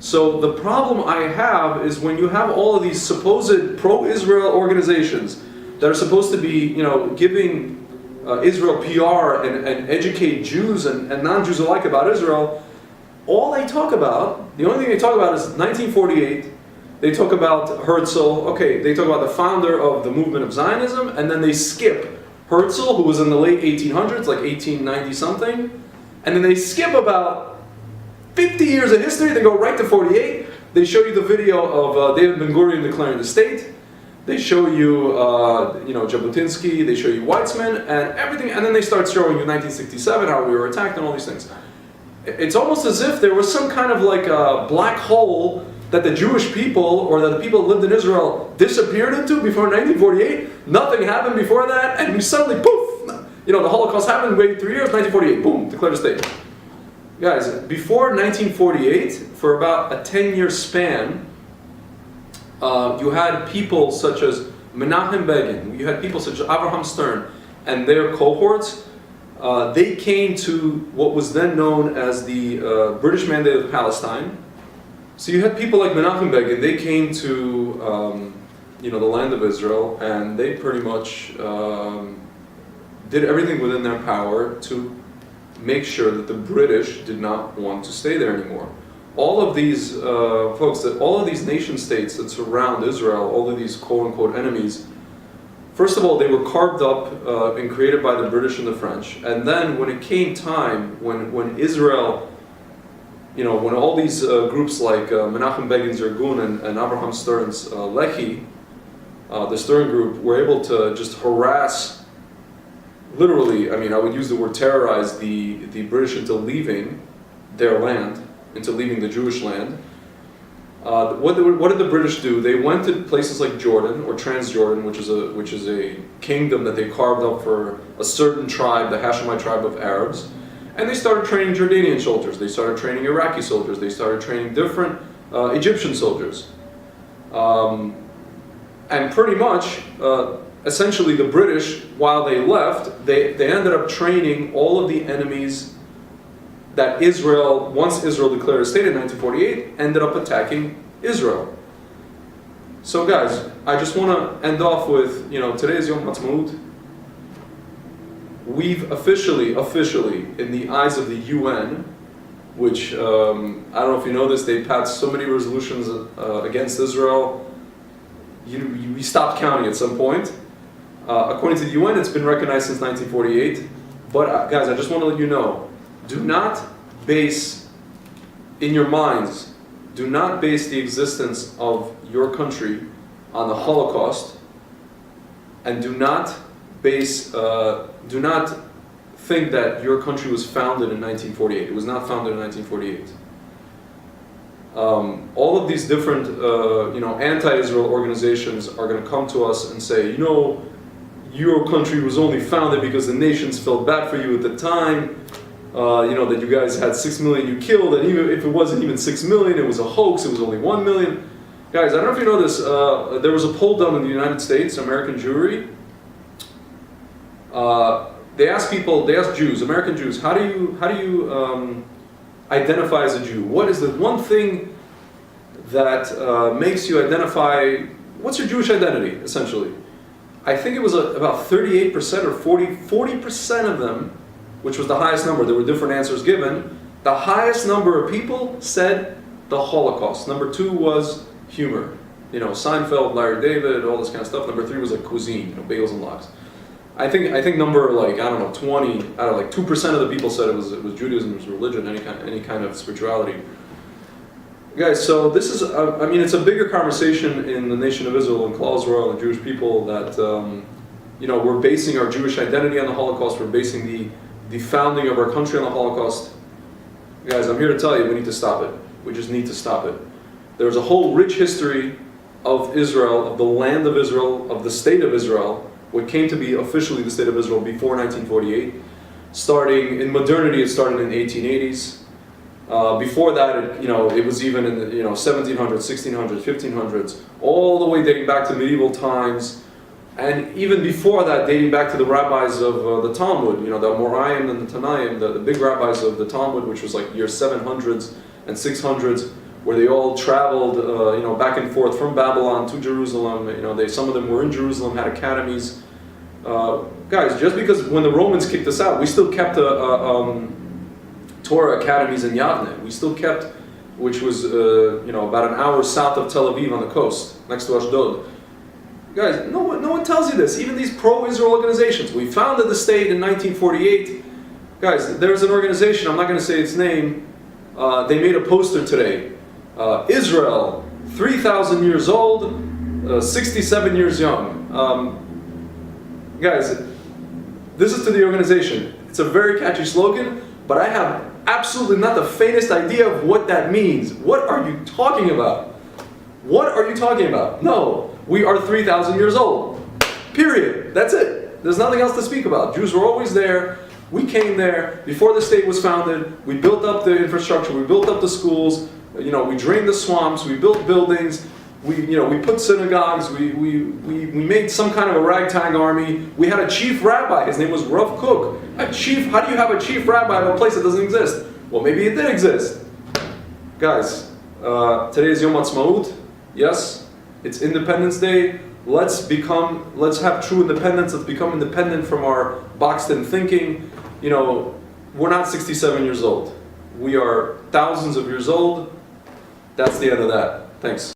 So the problem I have is when you have all of these supposed pro-Israel organizations that are supposed to be, giving Israel PR and educate Jews and non-Jews alike about Israel, all they talk about, the only thing they talk about is 1948. They talk about Herzl, okay, they talk about the founder of the movement of Zionism, and then they skip Herzl, who was in the late 1800s, like 1890 something, and then they skip about 50 years of history, they go right to 48. They show you the video of David Ben-Gurion declaring the state. They show you, Jabotinsky, they show you Weizmann, and everything, and then they start showing you 1967, how we were attacked and all these things. It's almost as if there was some kind of like a black hole that the Jewish people, or that the people that lived in Israel, disappeared into before 1948. Nothing happened before that, and we suddenly, poof! The Holocaust happened, waited 3 years, 1948, boom, declared a state. Guys, before 1948, for about a 10-year span, you had people such as Menachem Begin, you had people such as Abraham Stern, and their cohorts. They came to what was then known as the British Mandate of Palestine. So you had people like Menachem Begin, they came to the land of Israel, and they pretty much did everything within their power to make sure that the British did not want to stay there anymore. All of these folks, all of these nation states that surround Israel, all of these quote-unquote enemies, first of all, they were carved up and created by the British and the French. And then when it came time, when Israel, when all these groups like Menachem Begin's Irgun and Abraham Stern's Lehi, the Stern group, were able to just harass, literally, I would use the word terrorize the British into leaving their land, into leaving the Jewish land. What did the British do? They went to places like Jordan, or Transjordan, which is a kingdom that they carved up for a certain tribe, the Hashemite tribe of Arabs, and they started training Jordanian soldiers. They started training Iraqi soldiers. They started training different Egyptian soldiers, and pretty much, essentially, the British, while they left, they ended up training all of the enemies that Israel, once Israel declared a state in 1948, ended up attacking Israel. So guys, I just want to end off with, today is Yom Ha'atzmaut. We've officially, in the eyes of the UN, which, I don't know if you know this, they passed so many resolutions against Israel, we stopped counting at some point. According to the UN, it's been recognized since 1948. But guys, I just want to let you know, do not base, in your minds, do not base the existence of your country on the Holocaust, and do not think that your country was founded in 1948. It was not founded in 1948. All of these different, anti-Israel organizations are going to come to us and say, your country was only founded because the nations felt bad for you at the time. That you guys had 6 million you killed, and even if it wasn't even 6 million, it was a hoax, it was only 1 million. Guys, I don't know if you know this, there was a poll done in the United States, American Jewry. They asked Jews, American Jews, how do you identify as a Jew? What is the one thing that makes you identify, what's your Jewish identity, essentially? I think it was about 38% or 40% of them, which was the highest number. There were different answers given. The highest number of people said the Holocaust. Number 2 was humor. Seinfeld, Larry David, all this kind of stuff. Number 3 was like cuisine, bagels and lox. I think number 20 out of 2% of the people said it was Judaism, it was religion, any kind of spirituality. Guys, so this is, it's a bigger conversation in the nation of Israel and Klal Yisrael and Jewish people that, we're basing our Jewish identity on the Holocaust, we're basing the founding of our country on the Holocaust. Guys, I'm here to tell you, we need to stop it. We just need to stop it. There's a whole rich history of Israel, of the land of Israel, of the state of Israel, what came to be officially the state of Israel before 1948. Starting in modernity, it started in the 1880s. Before that, it was even in the 1700s, 1600s, 1500s, all the way dating back to medieval times. And even before that, dating back to the rabbis of the Talmud, the Amoraim and the Tanaim, the big rabbis of the Talmud, which was like year 700s and 600s, where they all traveled, back and forth from Babylon to Jerusalem. Some of them were in Jerusalem, had academies. Guys, just because when the Romans kicked us out, we still kept Torah academies in Yavne. We still kept, which was about an hour south of Tel Aviv on the coast, next to Ashdod. Guys, no one tells you this. Even these pro-Israel organizations. We founded the state in 1948. Guys, there's an organization, I'm not going to say its name, they made a poster today. Israel, 3,000 years old, 67 years young. Guys, this is to the organization. It's a very catchy slogan, but I have absolutely not the faintest idea of what that means. What are you talking about? What are you talking about? No, we are 3,000 years old. Period. That's it. There's nothing else to speak about. Jews were always there. We came there before the state was founded. We built up the infrastructure. We built up the schools. We drained the swamps. We built buildings. We put synagogues. We made some kind of a ragtag army. We had a chief rabbi. His name was Rav Kook. A chief. How do you have a chief rabbi of a place that doesn't exist? Well, maybe it did exist. Guys, today is Yom Ha'atzmaut. Yes, it's Independence Day. Let's have true independence. Let's become independent from our boxed-in thinking. We're not 67 years old. We are thousands of years old. That's the end of that. Thanks.